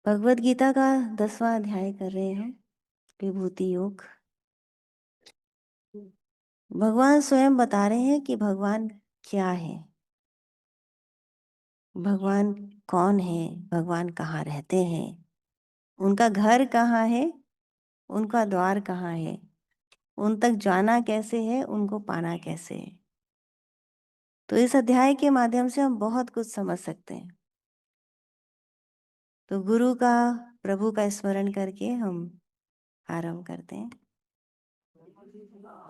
भगवत गीता का 10वां अध्याय कर रहे हैं हम, विभूति योग। भगवान स्वयं बता रहे हैं कि भगवान क्या है, भगवान कौन है, भगवान कहाँ रहते हैं, उनका घर कहाँ है, उनका द्वार कहाँ है, उन तक जाना कैसे है, उनको पाना कैसे है। तो इस अध्याय के माध्यम से हम बहुत कुछ समझ सकते हैं। तो गुरु का, प्रभु का स्मरण करके हम आरंभ करते हैं।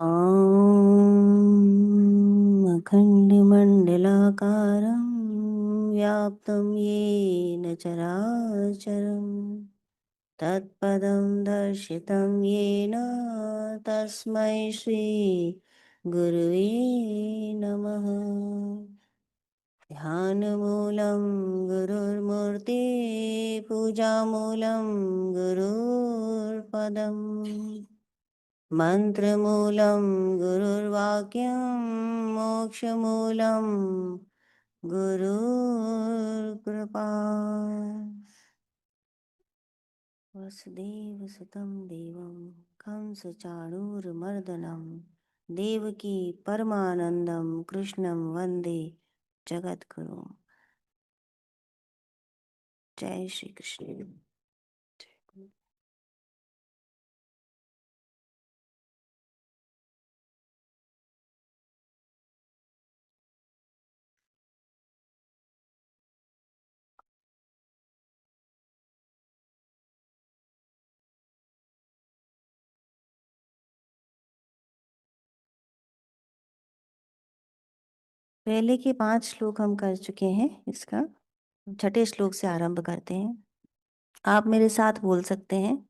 ॐ अखण्डमण्डलाकारं व्याप्तं येन चराचरं तत्पदं दर्शितं येन तस्मै श्री गुरुवे नमः। ध्यानमूलं गुरुर्मूर्ति पूजामूलं गुरुर्पदम् मंत्रमूलं गुरुर्वाक्यं मोक्षमूलं गुरुर्कृपा। वसुदेवसुतं देवं कंसचाणूरमर्दनं देवकी परमानन्दं कृष्णं वन्दे जगद्गुरुं। जय श्री कृष्ण। पहले के 5 श्लोक हम कर चुके हैं। इसका 6ठे श्लोक से आरंभ करते हैं। आप मेरे साथ बोल सकते हैं।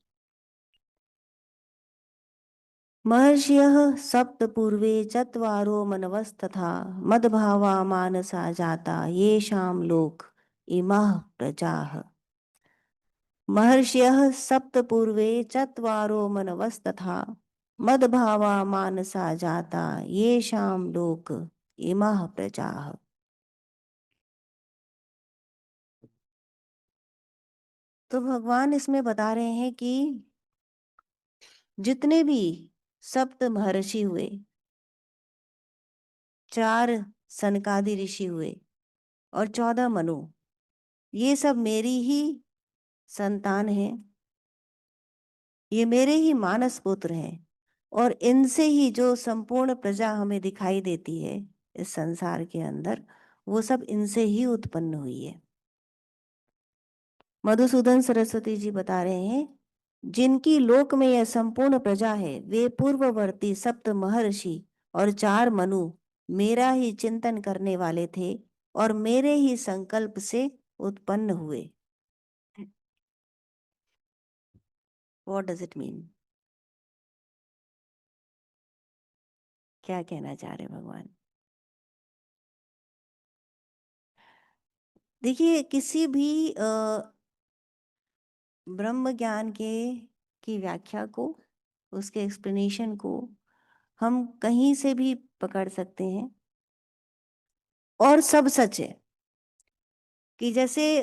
महर्षयः सप्त पूर्वे चत्वारो मनवस्तथा मद्भावा मानसा जाता येषां लोक इमाः प्रजाः। महर्षयः सप्त पूर्वे चत्वारो मनवस्तथा मद्भावा मानसा जाता येषां लोक इमाः प्रजाः। तो भगवान इसमें बता रहे हैं कि जितने भी सप्त महर्षि हुए, 4 सनकादि ऋषि हुए और 14 मनु, ये सब मेरी ही संतान हैं, ये मेरे ही मानस पुत्र हैं और इनसे ही जो संपूर्ण प्रजा हमें दिखाई देती है इस संसार के अंदर, वो सब इनसे ही उत्पन्न हुई है। मधुसूदन सरस्वती जी बता रहे हैं, जिनकी लोक में यह संपूर्ण प्रजा है वे पूर्ववर्ती सप्त महर्षि और 4 मनु मेरा ही चिंतन करने वाले थे और मेरे ही संकल्प से उत्पन्न हुए। What does it mean? क्या कहना चाह रहे भगवान? देखिए, किसी भी ब्रह्म ज्ञान की व्याख्या को, उसके एक्सप्लेनेशन को हम कहीं से भी पकड़ सकते हैं और सब सच है। कि जैसे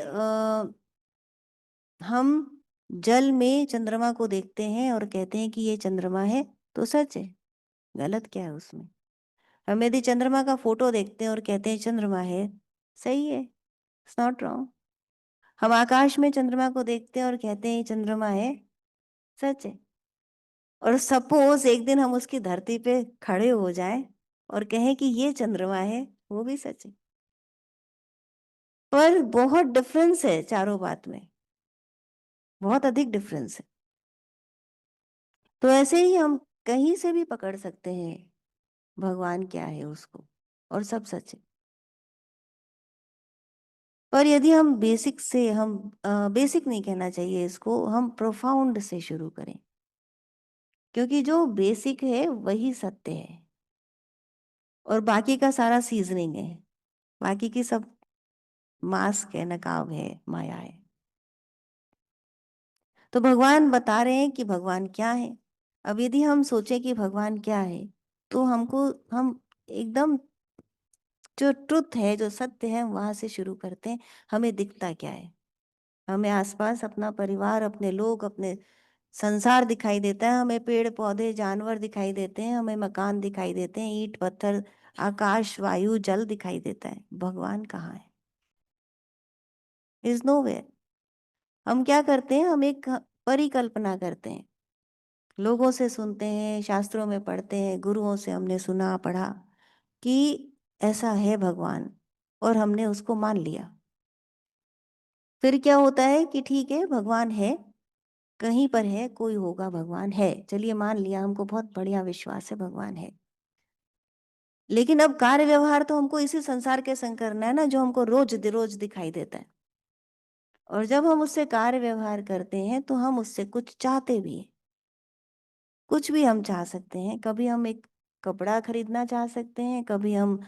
हम जल में चंद्रमा को देखते हैं और कहते हैं कि ये चंद्रमा है, तो सच है। गलत क्या है उसमें? हम यदि चंद्रमा का फोटो देखते हैं और कहते हैं चंद्रमा है, सही है, इट्स नॉट रॉन्ग। हम आकाश में चंद्रमा को देखते हैं और कहते हैं चंद्रमा है, सच है। और सपोज एक दिन हम उसकी धरती पे खड़े हो जाएं और कहें कि ये चंद्रमा है, वो भी सच है। पर बहुत डिफरेंस है चारों बात में, बहुत अधिक डिफरेंस है। तो ऐसे ही हम कहीं से भी पकड़ सकते हैं भगवान क्या है उसको, और सब सच है। पर यदि हम बेसिक से, हम बेसिक नहीं कहना चाहिए इसको, हम प्रोफाउंड से शुरू करें, क्योंकि जो बेसिक है वही सत्य है और बाकी का सारा सीजनिंग है, बाकी की सब मास्क है, नकाब है, माया है। तो भगवान बता रहे हैं कि भगवान क्या है। अब यदि हम सोचें कि भगवान क्या है, तो हम एकदम जो ट्रुथ है, जो सत्य है, वहां से शुरू करते हैं। हमें दिखता क्या है? हमें आसपास अपना परिवार, अपने लोग, अपने संसार दिखाई देता है, हमें पेड़ पौधे जानवर दिखाई देते हैं, हमें मकान दिखाई देते हैं, ईंट पत्थर, आकाश वायु जल दिखाई देता है। भगवान कहाँ है? Is nowhere. हम क्या करते हैं, हम एक परिकल्पना करते हैं, लोगों से सुनते हैं, शास्त्रों में पढ़ते हैं, गुरुओं से हमने सुना पढ़ा कि ऐसा है भगवान, और हमने उसको मान लिया। फिर क्या होता है कि ठीक है भगवान है, कहीं पर है, कोई होगा, भगवान है, चलिए मान लिया, हमको बहुत बढ़िया विश्वास है भगवान है। लेकिन अब कार्य व्यवहार तो हमको इसी संसार के संग करना है ना, जो हमको रोज रोज दिखाई देता है। और जब हम उससे कार्य व्यवहार करते हैं तो हम उससे कुछ चाहते भी हैं। कुछ भी हम चाह सकते हैं। कभी हम एक कपड़ा खरीदना चाह सकते हैं, कभी हम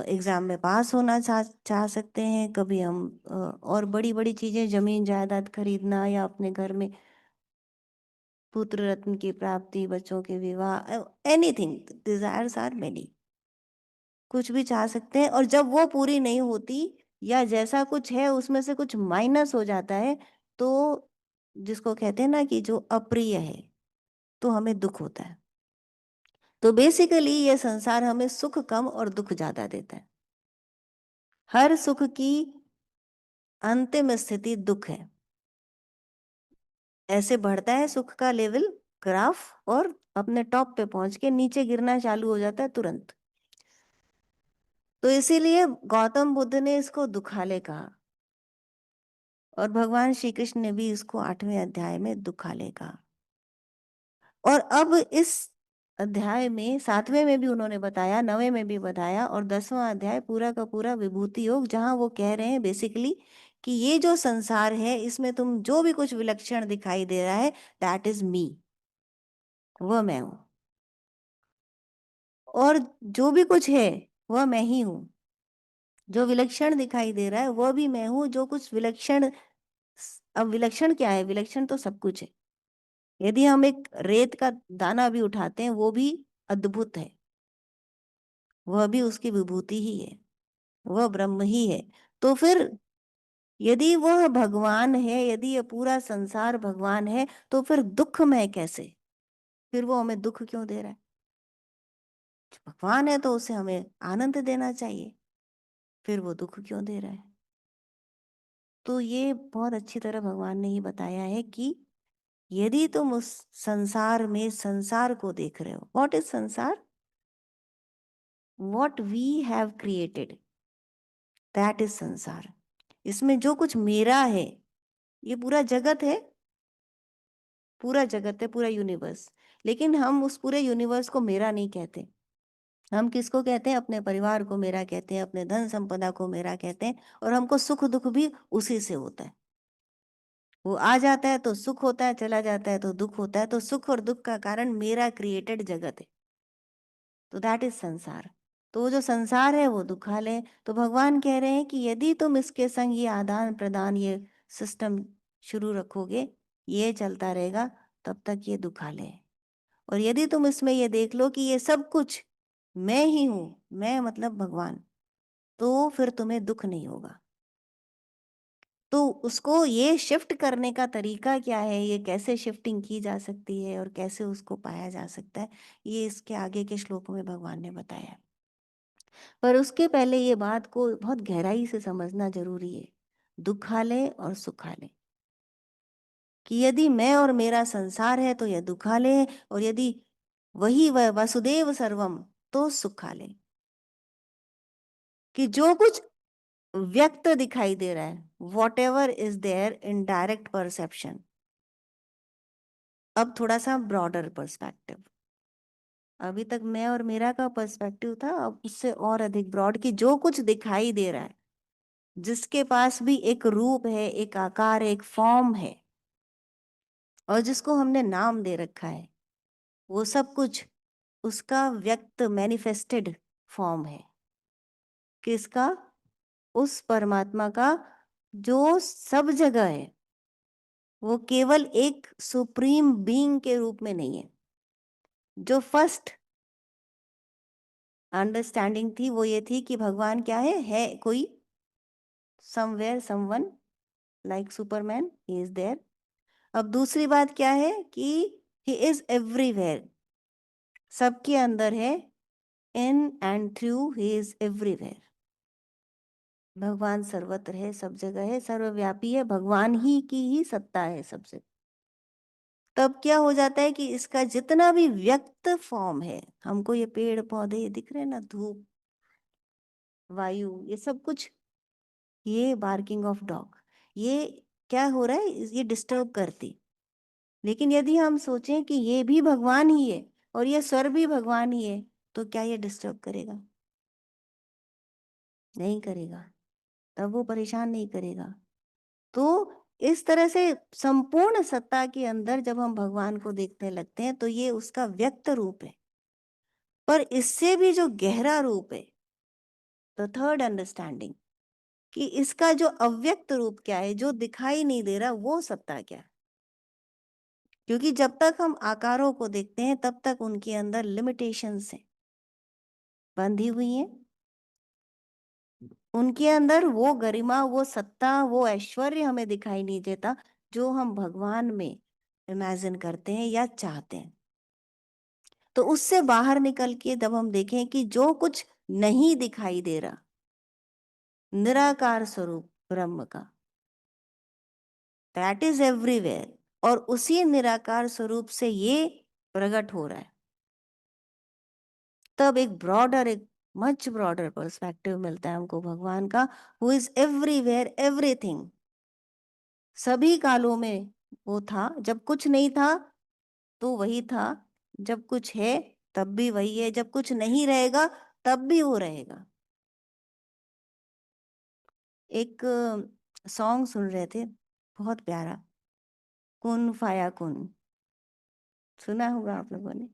एग्जाम में पास होना चाह सकते हैं, कभी हम और बड़ी बड़ी चीजें, जमीन जायदाद खरीदना, या अपने घर में पुत्र रत्न की प्राप्ति, बच्चों के विवाह, एनीथिंग, डिजायर्स आर मेनी। कुछ भी चाह सकते हैं, और जब वो पूरी नहीं होती, या जैसा कुछ है उसमें से कुछ माइनस हो जाता है, तो जिसको कहते हैं ना कि जो अप्रिय है, तो हमें दुख होता है। तो बेसिकली ये संसार हमें सुख कम और दुख ज्यादा देता है। हर सुख की अंतिम स्थिति दुख है। ऐसे बढ़ता है सुख का लेवल, ग्राफ, और अपने टॉप पे पहुंच के नीचे गिरना चालू हो जाता है तुरंत। तो इसीलिए गौतम बुद्ध ने इसको दुखाले कहा, और भगवान श्री कृष्ण ने भी इसको 8वें अध्याय में दुखाले कहा। और अब इस अध्याय में 7वें में भी उन्होंने बताया, 9वें में भी बताया, और 10वां अध्याय पूरा का पूरा विभूति योग, जहां वो कह रहे हैं बेसिकली कि ये जो संसार है, इसमें तुम जो भी कुछ विलक्षण दिखाई दे रहा है, दैट इज मी, वह मैं हूं। और जो भी कुछ है वह मैं ही हूं। जो विलक्षण दिखाई दे रहा है वह भी मैं हूं। जो कुछ विलक्षण, अब विलक्षण क्या है? विलक्षण तो सब कुछ है। यदि हम एक रेत का दाना भी उठाते हैं, वो भी अद्भुत है, वह भी उसकी विभूति ही है, वह ब्रह्म ही है। तो फिर यदि वह भगवान है, यदि ये पूरा संसार भगवान है, तो फिर दुख में कैसे? फिर वो हमें दुख क्यों दे रहा है? भगवान है तो उसे हमें आनंद देना चाहिए, फिर वो दुख क्यों दे रहा है? तो ये बहुत अच्छी तरह भगवान ने ही बताया है कि यदि तुम उस संसार में संसार को देख रहे हो, what is sansar? What we have created, that is sansar. इसमें जो कुछ मेरा है, ये पूरा जगत है, पूरा जगत है, पूरा यूनिवर्स। लेकिन हम उस पूरे यूनिवर्स को मेरा नहीं कहते। हम किसको कहते हैं? अपने परिवार को मेरा कहते हैं, अपने धन संपदा को मेरा कहते हैं, और हमको सुख दुख भी उसी से होता है। वो आ जाता है तो सुख होता है, चला जाता है तो दुख होता है। तो सुख और दुख का कारण मेरा क्रिएटेड जगत है। तो दैट इज संसार। तो वो जो संसार है वो दुखालय है। तो भगवान कह रहे हैं कि यदि तुम इसके संग ये आदान प्रदान, ये सिस्टम शुरू रखोगे, ये चलता रहेगा, तब तक ये दुखालय है। और यदि तुम इसमें ये देख लो कि ये सब कुछ मैं ही हूं, मैं मतलब भगवान, तो फिर तुम्हें दुख नहीं होगा। तो उसको ये शिफ्ट करने का तरीका क्या है, ये कैसे शिफ्टिंग की जा सकती है, और कैसे उसको पाया जा सकता है, ये इसके आगे के श्लोकों में भगवान ने बताया है। पर उसके पहले ये बात को बहुत गहराई से समझना जरूरी है, दुखालय और सुखालय। कि यदि मैं और मेरा संसार है तो यह दुखालय है, और यदि वही वह वसुदेव सर्वम, तो सुखालय। कि जो कुछ व्यक्त दिखाई दे रहा है, whatever is there in direct perception. अब थोड़ा सा ब्रॉडर पर्सपेक्टिव। अभी तक मैं और मेरा का पर्सपेक्टिव था, अब उससे और अधिक ब्रॉड, कि जो कुछ दिखाई दे रहा है, जिसके पास भी एक रूप है, एक आकार, एक फॉर्म है, और जिसको हमने नाम दे रखा है, वो सब कुछ उसका व्यक्त, मैनिफेस्टेड फॉर्म है। किसका? उस परमात्मा का जो सब जगह है। वो केवल एक सुप्रीम बीइंग के रूप में नहीं है। जो फर्स्ट अंडरस्टैंडिंग थी वो ये थी कि भगवान क्या है कोई somewhere, someone, like Superman, he is there. अब दूसरी बात क्या है कि he is everywhere, सबके अंदर है, in and through he is everywhere. भगवान सर्वत्र है, सब जगह है, सर्वव्यापी है, भगवान ही की ही सत्ता है सबसे। तब क्या हो जाता है कि इसका जितना भी व्यक्त फॉर्म है, हमको ये पेड़ पौधे दिख रहे हैं ना, धूप, वायु, ये सब कुछ, ये बार्किंग ऑफ डॉग, ये क्या हो रहा है, ये डिस्टर्ब करती। लेकिन यदि हम सोचें कि ये भी भगवान ही है और ये स्वर भी भगवान ही है, तो क्या ये डिस्टर्ब करेगा? नहीं करेगा, तब वो परेशान नहीं करेगा। तो इस तरह से संपूर्ण सत्ता के अंदर जब हम भगवान को देखने लगते हैं तो ये उसका व्यक्त रूप है। पर इससे भी जो गहरा रूप है, द थर्ड अंडरस्टैंडिंग, कि इसका जो अव्यक्त रूप क्या है, जो दिखाई नहीं दे रहा, वो सत्ता क्या है। क्योंकि जब तक हम आकारों को देखते हैं तब तक उनके अंदर लिमिटेशंस हैं, बंधी हुई हैं। उनके अंदर वो गरिमा, वो सत्ता, वो ऐश्वर्य हमें दिखाई नहीं देता जो हम भगवान में इमेजिन करते हैं या चाहते हैं। तो उससे बाहर निकल के जब हम देखें कि जो कुछ नहीं दिखाई दे रहा, निराकार स्वरूप ब्रह्म का, दैट इज एवरीवेयर, और उसी निराकार स्वरूप से ये प्रकट हो रहा है, तब एक ब्रॉडर, एक मच ब्रॉडर पर्सपेक्टिव मिलता है हमको भगवान का, हु इज एवरीवेयर एवरीथिंग। सभी कालों में वो था, जब कुछ नहीं था तो वही था, जब कुछ है तब भी वही है, जब कुछ नहीं रहेगा तब भी वो रहेगा। एक सॉन्ग सुन रहे थे, बहुत प्यारा, कुन फाया कुन, सुना होगा आप लोगों ने।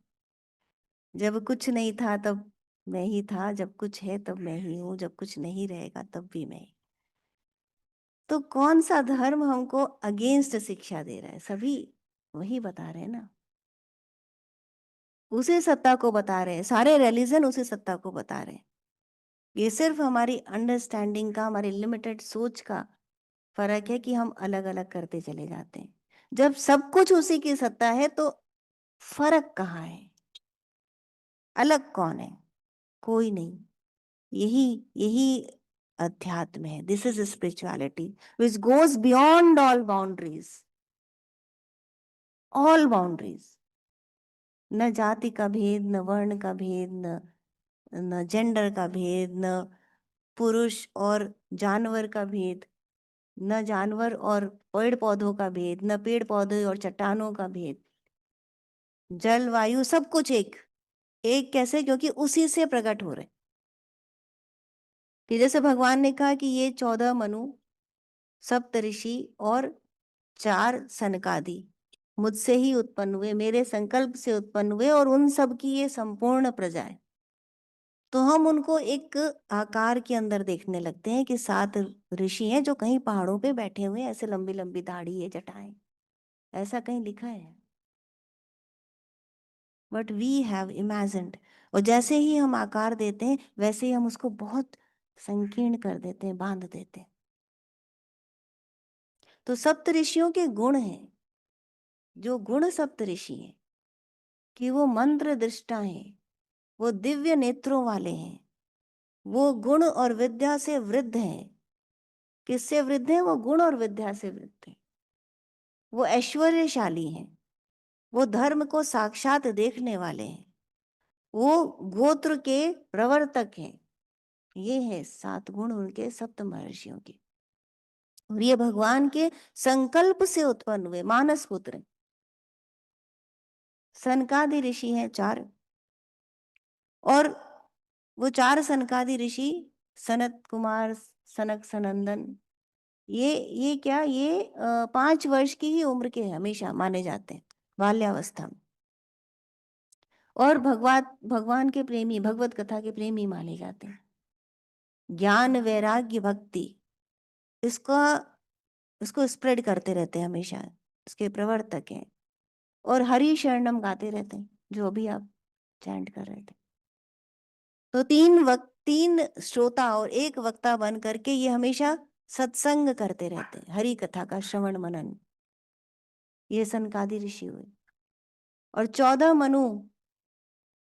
जब कुछ नहीं था तब मैं ही था, जब कुछ है तब मैं ही हूँ, जब कुछ नहीं रहेगा तब भी मैं ही। तो कौन सा धर्म हमको अगेंस्ट शिक्षा दे रहा है? सभी वही बता रहे हैं ना, उसी सत्ता को बता रहे हैं, सारे रिलीजन उसी सत्ता को बता रहे हैं। ये सिर्फ हमारी अंडरस्टैंडिंग का, हमारी लिमिटेड सोच का फर्क है कि हम अलग अलग करते चले जाते हैं। जब सब कुछ उसी की सत्ता है तो फर्क कहाँ है? अलग कौन है? कोई नहीं। यही यही अध्यात्म है। This is spirituality which goes beyond all boundaries, all boundaries. न जाति का भेद, न वर्ण का भेद, न जेंडर का भेद, न पुरुष और जानवर का भेद, न जानवर और पेड़ पौधों का भेद, न पेड़ पौधे और चट्टानों का भेद, जल वायु सब कुछ एक। एक कैसे? क्योंकि उसी से प्रकट हो रहे। कि जैसे भगवान ने कहा कि ये 14 मनु, सप्तऋषि और 4 सनकादि मुझसे ही उत्पन्न हुए, मेरे संकल्प से उत्पन्न हुए, और उन सब की ये संपूर्ण प्रजा है। तो हम उनको एक आकार के अंदर देखने लगते हैं कि 7 ऋषि हैं जो कहीं पहाड़ों पे बैठे हुए हैं, ऐसे लंबी लंबी दाढ़ी है, जटाएं, ऐसा कहीं लिखा है। बट वी हैव इमेजिन्ड, और जैसे ही हम आकार देते हैं वैसे ही हम उसको बहुत संकीर्ण कर देते हैं, बांध देते हैं। तो सप्त ऋषियों के गुण हैं, जो गुण सप्त ऋषि हैं कि वो मंत्र दृष्टा हैं, वो दिव्य नेत्रों वाले हैं, वो गुण और विद्या से वृद्ध हैं। किससे वृद्ध हैं? वो गुण और विद्या से वृद्ध हैं। वो ऐश्वर्यशाली हैं, वो धर्म को साक्षात देखने वाले हैं, वो गोत्र के प्रवर्तक हैं। ये है 7 गुण उनके, सप्त महर्षियों के। और ये भगवान के संकल्प से उत्पन्न हुए मानस पुत्र। सनकादि ऋषि हैं 4, और वो 4 सनकादि ऋषि, सनत कुमार, सनक सनंदन, ये क्या, ये 5 वर्ष की ही उम्र के हमेशा माने जाते हैं, बाल्यावस्था में। और भगवान के प्रेमी, भगवत कथा के प्रेमी माने जाते हैं। ज्ञान वैराग्य भक्ति, इसका इसको स्प्रेड करते रहते हैं हमेशा, इसके प्रवर्तक हैं। और हरि शरणम गाते रहते हैं, जो अभी आप चैंट कर रहे थे। तो 3 श्रोता और 1 वक्ता बन करके ये हमेशा सत्संग करते रहते हैं, हरि कथा का श्रवण मनन। ये सनकादि ऋषि हुए। और 14 मनु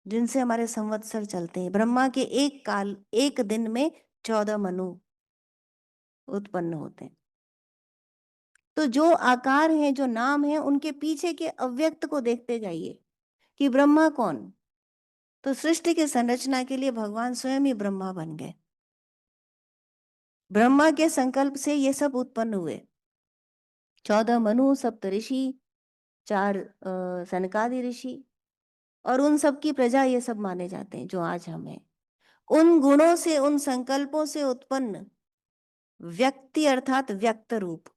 जिनसे हमारे संवत्सर चलते हैं। ब्रह्मा के एक काल, एक दिन में 14 मनु उत्पन्न होते हैं। तो जो आकार हैं, जो नाम हैं, उनके पीछे के अव्यक्त को देखते जाइए कि ब्रह्मा कौन। तो सृष्टि की संरचना के लिए भगवान स्वयं ही ब्रह्मा बन गए। ब्रह्मा के संकल्प से ये सब उत्पन्न हुए। 14 मनु, सप्तऋषि, 4 सनकादि ऋषि, और उन सब की प्रजा ये सब माने जाते हैं जो आज हम हैं। उन गुणों से, उन संकल्पों से उत्पन्न व्यक्ति अर्थात व्यक्त रूप,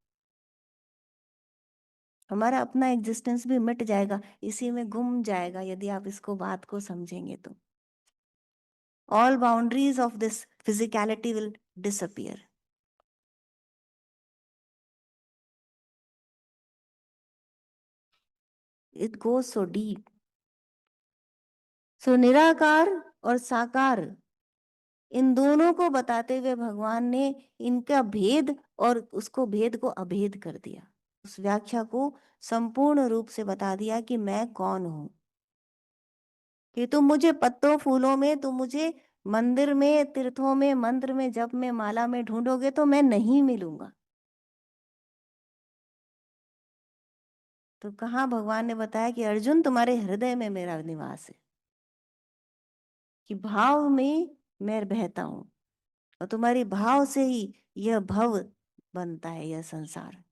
हमारा अपना एग्जिस्टेंस भी मिट जाएगा, इसी में गुम जाएगा यदि आप इसको बात को समझेंगे तो। All boundaries of this physicality will disappear. It goes so deep. So निराकार और साकार, इन दोनों को बताते हुए भगवान ने इनका भेद और उसको भेद को अभेद कर दिया। उस व्याख्या को संपूर्ण रूप से बता दिया कि मैं कौन हूं। कि तुम मुझे पत्तों फूलों में, तुम मुझे मंदिर में, तीर्थों में, मंत्र में, जप में, माला में ढूंढोगे तो मैं नहीं मिलूंगा। तो कहाँ भगवान ने बताया कि अर्जुन तुम्हारे हृदय में मेरा निवास है, कि भाव में मैं बहता हूं, और तुम्हारी भाव से ही यह भव बनता है, यह संसार।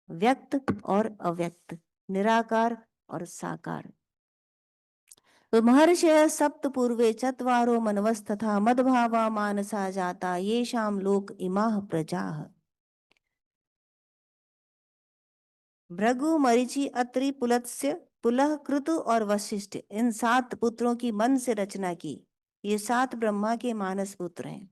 व्यक्त और अव्यक्त, निराकार और साकार। तो महर्षय सप्त पूर्वे चत्वारो मनवस्तथा मद्भावा मानसा जाता ये शाम लोक इमाह प्रजाः। भृगु, मरीचि, अत्रि, पुलत्स्य, पुलह, कृतु और वशिष्ठ, इन 7 पुत्रों की मन से रचना की। ये 7 ब्रह्मा के मानस पुत्र हैं।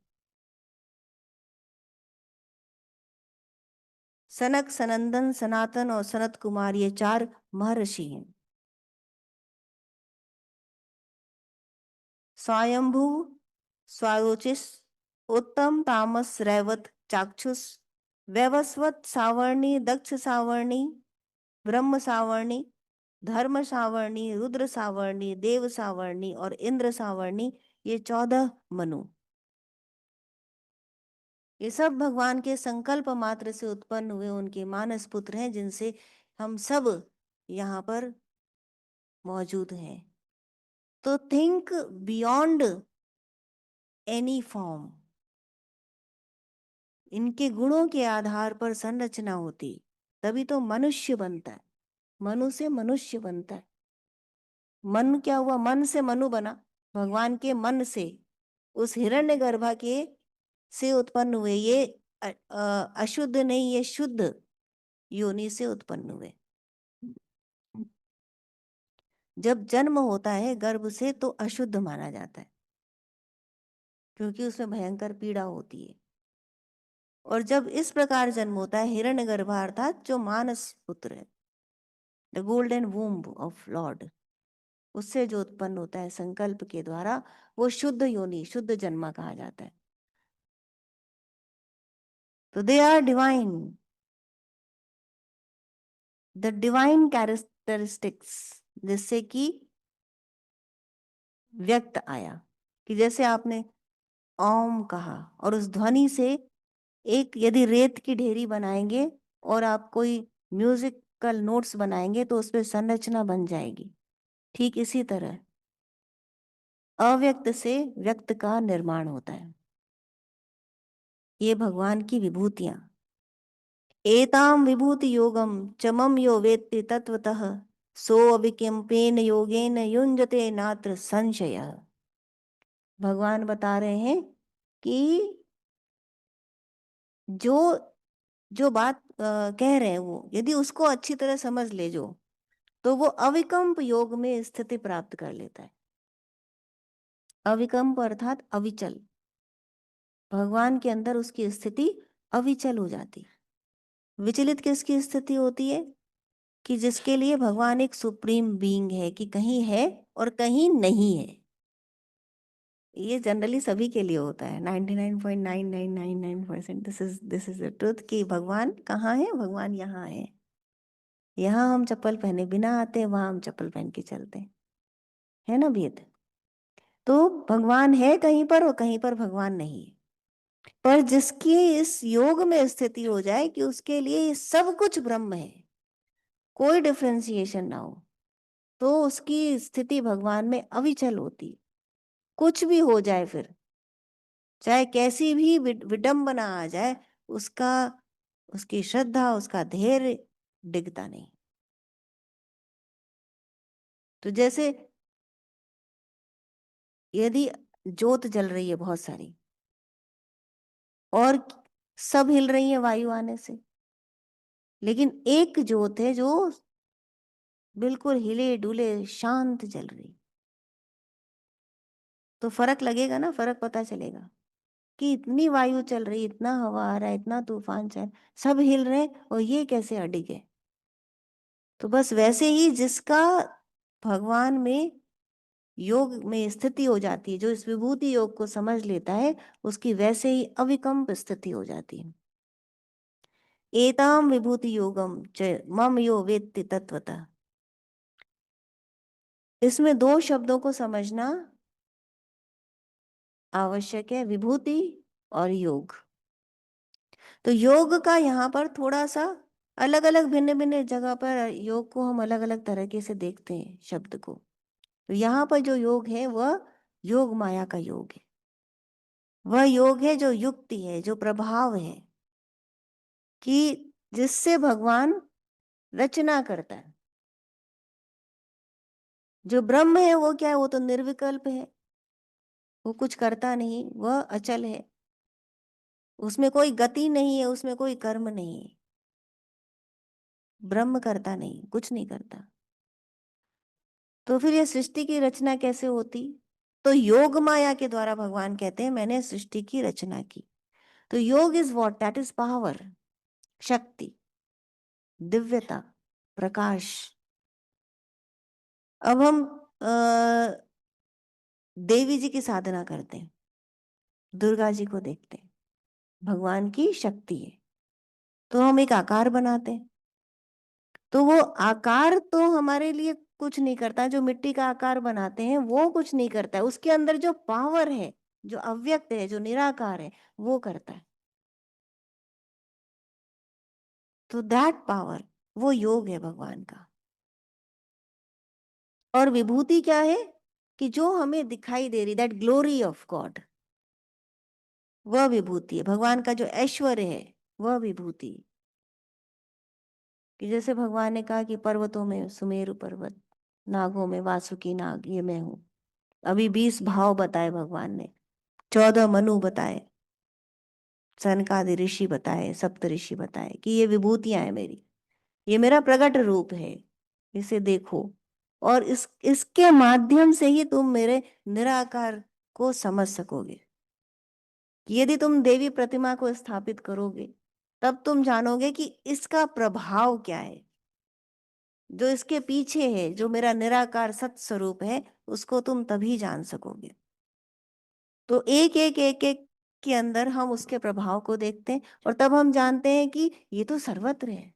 सनक, सनंदन, सनातन और सनत कुमार, ये 4 महर्षि हैं। स्वयंभू, स्वारोचिस, उत्तम, तामस, रैवत, चाक्षुष, वैवस्वत, सावर्णी, दक्ष सावर्णी, ब्रह्म सावर्णी, धर्म सावर्णी, रुद्र सावर्णी, देव सावर्णी और इंद्र सावर्णी, ये 14 मनु। ये सब भगवान के संकल्प मात्र से उत्पन्न हुए उनके मानस पुत्र हैं, जिनसे हम सब यहाँ पर मौजूद हैं। तो थिंक बियॉन्ड एनी फॉर्म। इनके गुणों के आधार पर संरचना होती, तभी तो मनुष्य बनता है। मनु से मनुष्य बनता है। मन क्या हुआ? मन से मनु बना। भगवान के मन से, उस हिरण्यगर्भा के से उत्पन्न हुए। ये अशुद्ध नहीं, ये शुद्ध योनि से उत्पन्न हुए। जब जन्म होता है गर्भ से तो अशुद्ध माना जाता है, क्योंकि उसमें भयंकर पीड़ा होती है। और जब इस प्रकार जन्म होता है हिरण्यगर्भ अर्थात जो मानस पुत्र है, the golden womb of Lord, उससे जो उत्पन्न होता है संकल्प के द्वारा, वो शुद्ध योनि, शुद्ध जन्मा कहा जाता है। तो they are divine, the divine characteristics, जिससे कि व्यक्त आया। कि जैसे आपने ओम कहा, और उस ध्वनि से एक यदि रेत की ढेरी बनाएंगे और आप कोई म्यूजिकल नोट्स बनाएंगे तो उसमें संरचना बन जाएगी। ठीक इसी तरह अव्यक्त से व्यक्त का निर्माण होता है। ये भगवान की विभूतियां। एताम विभूति योगम चमम यो वेत्ति तत्वतः सो अविकम्पेन योगेन युञ्जते नात्र संशयः। भगवान बता रहे हैं कि जो जो बात कह रहे हैं वो यदि उसको अच्छी तरह समझ ले जो, तो वो अविकम्प योग में स्थिति प्राप्त कर लेता है। अविकम्प अर्थात अविचल। भगवान के अंदर उसकी स्थिति अविचल हो जाती है। विचलित किसकी स्थिति होती है? कि जिसके लिए भगवान एक सुप्रीम बीइंग है, कि कहीं है और कहीं नहीं है। ये जनरली सभी के लिए होता है, 99.9999%। दिस इज द ट्रुथ कि भगवान कहाँ है? भगवान यहाँ है। यहाँ हम चप्पल पहने बिना आते हैं, वहां हम चप्पल पहन के चलते हैं, है ना भेद? तो भगवान है कहीं पर और कहीं पर भगवान नहीं है। पर जिसकी इस योग में स्थिति हो जाए कि उसके लिए ये सब कुछ ब्रह्म है, कोई डिफ्रेंसिएशन ना हो, तो उसकी स्थिति भगवान में अविचल होती। कुछ भी हो जाए, फिर चाहे कैसी भी विडंबना आ जाए, उसका उसकी श्रद्धा, उसका धैर्य डिगता नहीं। तो जैसे यदि जोत जल रही है बहुत सारी और सब हिल रही है वायु आने से, लेकिन एक जोत है जो बिल्कुल हिले डुले शांत जल रही, तो फर्क लगेगा ना, फर्क पता चलेगा कि इतनी वायु चल रही, इतना हवा आ रहा है, इतना तूफान चल, सब हिल रहे और ये कैसे अडिग है। तो बस वैसे ही जिसका भगवान में योग में स्थिति हो जाती है, जो इस विभूति योग को समझ लेता है, उसकी वैसे ही अविकम्प स्थिति हो जाती है। एताम विभूति योगम च मम यो वेत्ति तत्वतः। इसमें दो शब्दों को समझना आवश्यक है, विभूति और योग। तो योग का यहाँ पर थोड़ा सा अलग अलग भिन्न भिन्न जगह पर योग को हम अलग अलग तरीके से देखते हैं शब्द को। तो यहाँ पर जो योग है वह योग माया का योग है। वह योग है जो युक्ति है, जो प्रभाव है, कि जिससे भगवान रचना करता है। जो ब्रह्म है वो क्या है? वो तो निर्विकल्प है, वो कुछ करता नहीं, वह अचल है, उसमें कोई गति नहीं है, उसमें कोई कर्म नहीं है। ब्रह्म करता नहीं, कुछ नहीं करता। तो फिर ये सृष्टि की रचना कैसे होती? तो योग माया के द्वारा भगवान कहते हैं मैंने सृष्टि की रचना की। तो योग is what? That is power, शक्ति, दिव्यता, प्रकाश। अब हम देवी जी की साधना करते हैं, दुर्गा जी को देखते हैं, भगवान की शक्ति है, तो हम एक आकार बनाते हैं। तो वो आकार तो हमारे लिए कुछ नहीं करता, जो मिट्टी का आकार बनाते हैं वो कुछ नहीं करता है, उसके अंदर जो पावर है, जो अव्यक्त है, जो निराकार है, वो करता है। तो दैट पावर, वो योग है भगवान का। और विभूति क्या है? कि जो हमें दिखाई दे रही, दैट ग्लोरी ऑफ गॉड, वह विभूति है। भगवान का जो ऐश्वर्य है वह विभूति। कि जैसे भगवान ने कहा कि पर्वतों में सुमेरु पर्वत, नागों में वासुकी नाग, ये मैं हूं। अभी 20 भाव बताए भगवान ने, 14 मनु बताए, सनकादि ऋषि बताए, सप्त ऋषि बताए कि ये विभूतियां हैं मेरी, ये मेरा प्रकट रूप है, इसे देखो। और इसके माध्यम से ही तुम मेरे निराकार को समझ सकोगे। यदि तुम देवी प्रतिमा को स्थापित करोगे, तब तुम जानोगे कि इसका प्रभाव क्या है, जो इसके पीछे है, जो मेरा निराकार सत स्वरूप है, उसको तुम तभी जान सकोगे। तो एक एक एक एक के अंदर हम उसके प्रभाव को देखते हैं, और तब हम जानते हैं कि ये तो सर्वत्र है।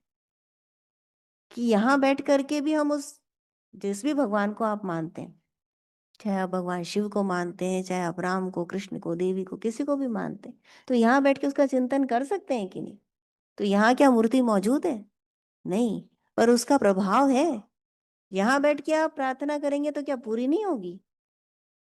कि यहाँ बैठ करके भी हम उस, जिस भी भगवान को आप मानते हैं, चाहे आप भगवान शिव को मानते हैं, चाहे आप राम को, कृष्ण को, देवी को, किसी को भी मानते हैं, तो यहाँ बैठ के उसका चिंतन कर सकते हैं कि नहीं? तो यहाँ क्या मूर्ति मौजूद है? नहीं, पर उसका प्रभाव है। यहाँ बैठ के आप प्रार्थना करेंगे तो क्या पूरी नहीं होगी?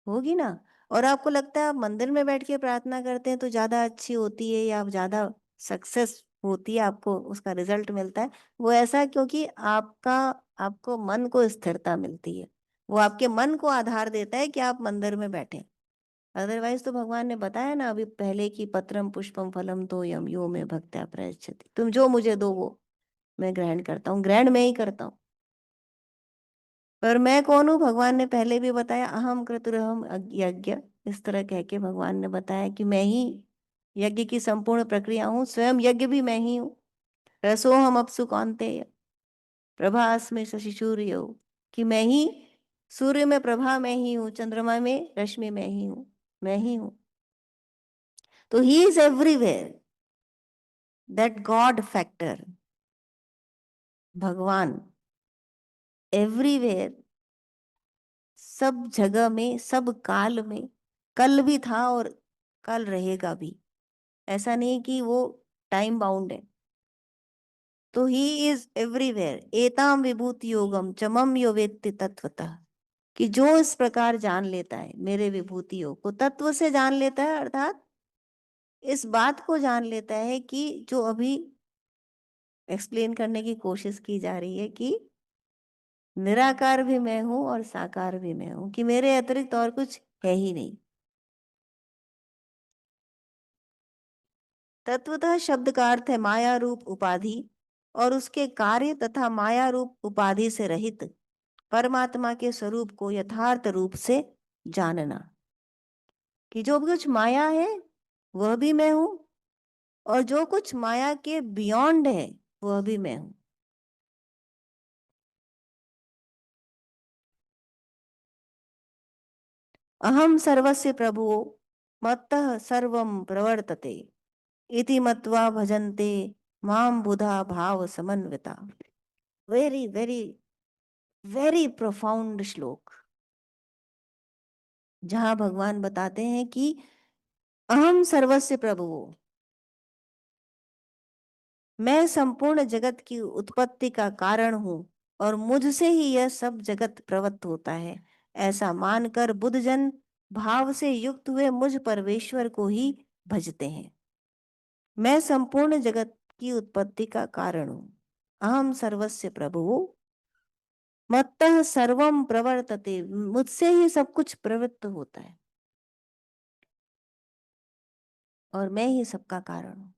होगी ना। और आपको लगता है आप मंदिर में बैठ के प्रार्थना करते हैं तो ज्यादा अच्छी होती है, या ज्यादा सक्सेस होती है, आपको उसका रिजल्ट मिलता है? वो ऐसा क्योंकि आपको मन को स्थिरता मिलती है, वो आपके मन को आधार देता है कि आप मंदिर में बैठे। अदरवाइज तो भगवान ने बताया ना अभी पहले की पत्रम पुष्पम फलम तो यम यो में भक्त्या प्रयच्छति, तुम जो मुझे दो वो मैं ग्रहण करता हूँ, ग्रहण मैं ही करता हूँ। पर मैं कौन हूँ? भगवान ने पहले भी बताया, अहम क्रतुरहम यज्ञ, इस तरह कह के भगवान ने बताया कि मैं ही यज्ञ की संपूर्ण प्रक्रिया हूँ, स्वयं यज्ञ भी मैं ही हूँ। रसोहम अपसु कौन्तेय प्रभास में शशि सूर्य हो, कि मैं ही सूर्य में प्रभा मैं ही हूँ, चंद्रमा में रश्मि मैं ही हूँ। मैं ही हूं। तो he is everywhere, that God factor, भगवान एवरीवेयर, सब जगह में, सब काल में, कल भी था और कल रहेगा भी। ऐसा नहीं कि वो टाइम बाउंड है। तो ही इज एवरीवेयर, एताम विभूति योगम चमम यो वेत्ति तत्वतः, कि जो इस प्रकार जान लेता है मेरे विभूति योग को, तत्व से जान लेता है, अर्थात इस बात को जान लेता है कि जो अभी एक्सप्लेन करने की कोशिश की जा रही है कि निराकार भी मैं हूं और साकार भी मैं हूं, कि मेरे अतिरिक्त और कुछ है ही नहीं। तत्वतः शब्द का अर्थ है माया रूप उपाधि, और उसके कार्य तथा माया रूप उपाधि से रहित परमात्मा के स्वरूप को यथार्थ रूप से जानना, कि जो कुछ माया है वह भी मैं हूं, और जो कुछ माया के बियॉन्ड है वह भी मैं हूं। अहम सर्वस्य प्रभुओ मत्तः सर्वं प्रवर्तते इति मत्वा भजन्ते माम बुधा भाव समन्विता। वेरी वेरी वेरी प्रोफाउंड श्लोक, जहां भगवान बताते हैं कि अहम सर्वस्य प्रभुओ, मैं संपूर्ण जगत की उत्पत्ति का कारण हूं और मुझसे ही यह सब जगत प्रवृत्त होता है, ऐसा मानकर बुद्धजन भाव से युक्त हुए मुझ परमेश्वर को ही भजते हैं। मैं संपूर्ण जगत की उत्पत्ति का कारण हूं। अहम सर्वस्य प्रभु मत्तः सर्वम प्रवर्तते, मुझसे ही सब कुछ प्रवृत्त होता है और मैं ही सबका कारण हूं।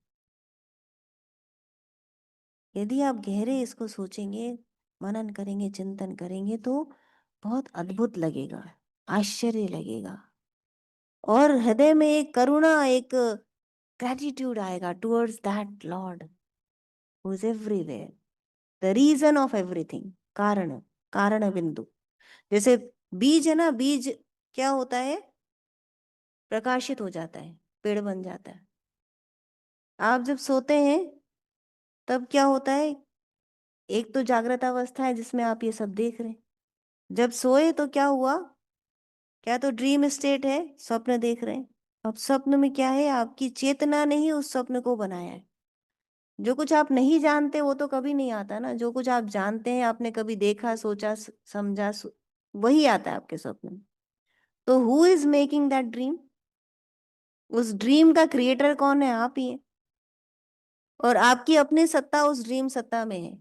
यदि आप गहरे इसको सोचेंगे, मनन करेंगे, चिंतन करेंगे, तो बहुत अद्भुत लगेगा, आश्चर्य लगेगा, और हृदय में एक करुणा, एक ग्रेटिट्यूड आएगा towards that lord who is everywhere, the reason of everything, कारण, कारण बिंदु। जैसे बीज है ना, बीज क्या होता है, प्रकाशित हो जाता है, पेड़ बन जाता है। आप जब सोते हैं तब क्या होता है, एक तो जागृत अवस्था है जिसमें आप ये सब देख रहे हैं, जब सोए तो क्या हुआ, क्या तो ड्रीम स्टेट है, स्वप्न देख रहे हैं। अब स्वप्न में क्या है, आपकी चेतना ने ही उस स्वप्न को बनाया है। जो कुछ आप नहीं जानते वो तो कभी नहीं आता ना, जो कुछ आप जानते हैं, आपने कभी देखा, सोचा, समझा, वही आता है आपके स्वप्न में। तो who is making that dream, उस ड्रीम का क्रिएटर कौन है, आप ही है, और आपकी अपनी सत्ता उस ड्रीम सत्ता में है।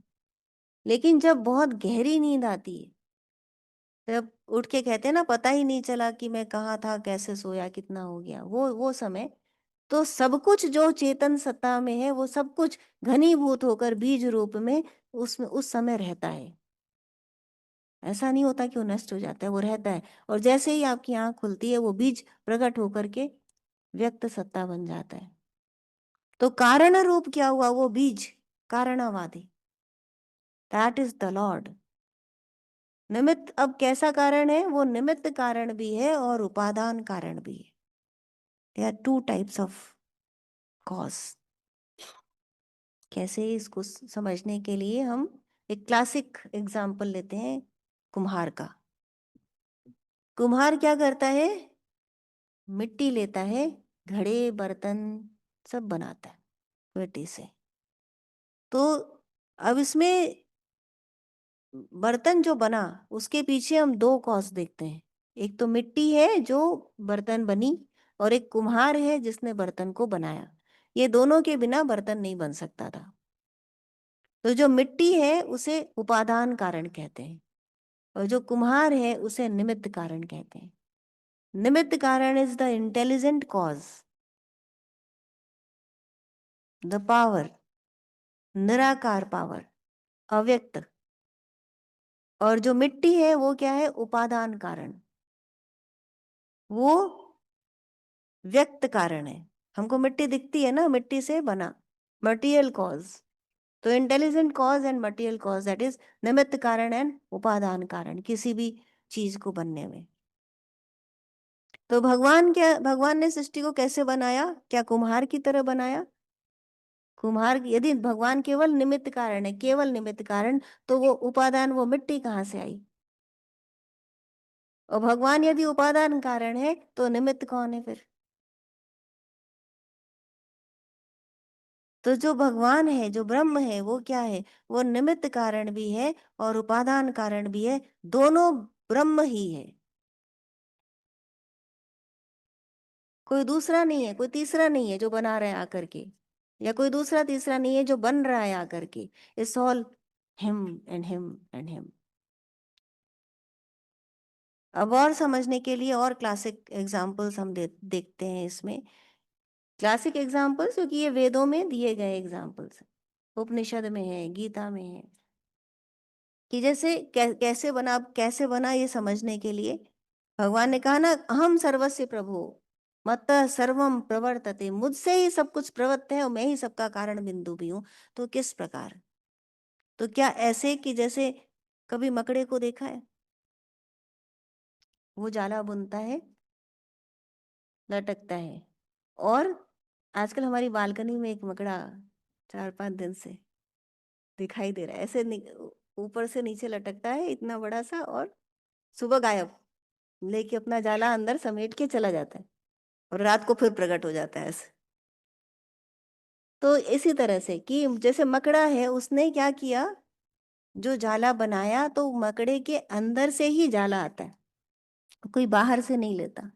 लेकिन जब बहुत गहरी नींद आती है, जब उठ के कहते हैं ना पता ही नहीं चला कि मैं कहाँ था, कैसे सोया, कितना हो गया, वो समय, तो सब कुछ जो चेतन सत्ता में है वो सब कुछ घनीभूत होकर बीज रूप में उसमें उस समय रहता है। ऐसा नहीं होता कि वो नष्ट हो जाता है, वो रहता है, और जैसे ही आपकी आंख खुलती है वो बीज प्रकट होकर के व्यक्त सत्ता बन जाता है। तो कारण रूप क्या हुआ, वो बीज कारणवादी, दैट इज द लॉर्ड। निमित्त अब कैसा कारण है, वो निमित्त कारण भी है और उपादान कारण भी है। There are two types of cause. कैसे इसको समझने के लिए हम एक क्लासिक एग्जाम्पल लेते हैं, कुम्हार का। कुम्हार क्या करता है, मिट्टी लेता है, घड़े बर्तन सब बनाता है मिट्टी से। तो अब इसमें बर्तन जो बना, उसके पीछे हम दो कॉज देखते हैं। एक तो मिट्टी है जो बर्तन बनी, और एक कुम्हार है जिसने बर्तन को बनाया। ये दोनों के बिना बर्तन नहीं बन सकता था। तो जो मिट्टी है उसे उपादान कारण कहते हैं, और जो कुम्हार है उसे निमित्त कारण कहते हैं। निमित्त कारण is the intelligent cause, the power, निराकार पावर, अव्यक्त। और जो मिट्टी है वो क्या है, उपादान कारण, वो व्यक्त कारण है। हमको मिट्टी दिखती है ना, मिट्टी से बना, मटेरियल कॉज। तो intelligent cause and material cause, that is निमित्त कारण एंड उपादान कारण, किसी भी चीज को बनने में। तो भगवान ने सृष्टि को कैसे बनाया? क्या कुम्हार की तरह बनाया? यदि भगवान केवल निमित्त कारण है, केवल निमित्त कारण, तो वो उपादान, वो मिट्टी कहाँ से आई? और भगवान यदि उपादान कारण है तो निमित्त कौन है फिर? तो जो भगवान है, जो ब्रह्म है, वो क्या है? वो निमित्त कारण भी है और उपादान कारण भी है, दोनों ब्रह्म ही है। कोई दूसरा नहीं है, कोई तीसरा नहीं है जो बना रहा है आकर के, या कोई दूसरा तीसरा नहीं है जो बन रहा है आकर के। It's all him and him and him. अब और समझने के लिए और क्लासिक एग्जाम्पल्स हम देखते हैं इसमें। क्लासिक एग्जाम्पल्स क्योंकि ये वेदों में दिए गए एग्जाम्पल्स, उपनिषद में है, गीता में है, कि जैसे कैसे बना ये समझने के लिए भगवान ने कहा ना, अहम सर्वस्य प्रभु मत्तः सर्वम प्रवर्तते, मुझसे ही सब कुछ प्रवृत्त है और मैं ही सबका कारण बिंदु भी हूं। तो किस प्रकार? तो क्या ऐसे कि जैसे कभी मकड़े को देखा है? वो जाला बुनता है, लटकता है, और आजकल हमारी बालकनी में एक मकड़ा 4-5 दिन से दिखाई दे रहा है, ऐसे ऊपर से नीचे लटकता है इतना बड़ा सा, और सुबह गायब, लेके अपना जाला अंदर समेट के चला जाता है और रात को फिर प्रकट हो जाता है ऐसे। तो इसी तरह से कि जैसे मकड़ा है, उसने क्या किया, जो जाला बनाया तो मकड़े के अंदर से ही जाला आता है, कोई बाहर से नहीं लेता।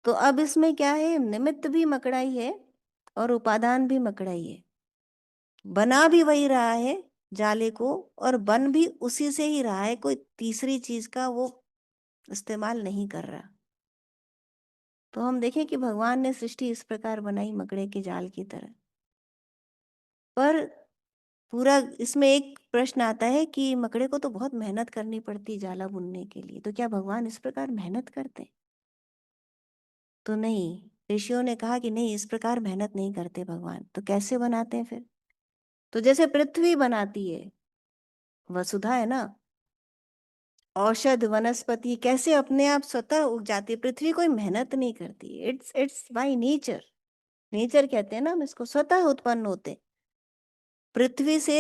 तो अब इसमें क्या है, निमित्त भी मकड़ा ही है और उपादान भी मकड़ा ही है। बना भी वही रहा है जाले को, और बन भी उसी से ही रहा है, कोई तीसरी चीज का वो इस्तेमाल नहीं कर रहा। तो हम देखें कि भगवान ने सृष्टि इस प्रकार बनाई मकड़े के जाल की तरह। पर पूरा इसमें एक प्रश्न आता है कि मकड़े को तो बहुत मेहनत करनी पड़ती जाला बुनने के लिए, तो क्या भगवान इस प्रकार मेहनत करते हैं? तो नहीं, ऋषियों ने कहा कि नहीं, इस प्रकार मेहनत नहीं करते भगवान। तो कैसे बनाते हैं फिर? तो जैसे पृथ्वी बनाती है, वसुधा है ना, औषध वनस्पति कैसे अपने आप स्वतः उग जाती है, पृथ्वी कोई मेहनत नहीं करती, it's it's by nature. Nature कहते हैं ना हम इसको, स्वतः उत्पन्न होते। पृथ्वी से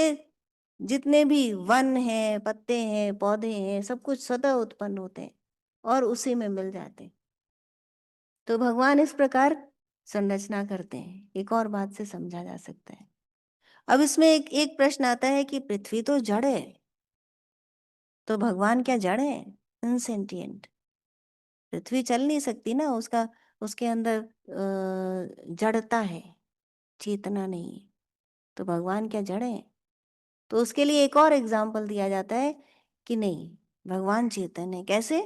जितने भी वन हैं, पत्ते हैं, पौधे हैं, सब कुछ स्वतः उत्पन्न होते हैं और उसी में मिल जाते हैं। तो भगवान इस प्रकार संरचना करते हैं, एक और बात से समझा जा सकता है। अब इसमें एक एक प्रश्न आता है कि पृथ्वी तो जड़ है, तो भगवान क्या जड़ है? इनसेंटिएंट। पृथ्वी चल नहीं सकती ना, उसका उसके अंदर जड़ता है, चेतना नहीं है। तो भगवान क्या जड़ है? तो उसके लिए एक और एग्जाम्पल दिया जाता है कि नहीं, भगवान चेतन है। कैसे?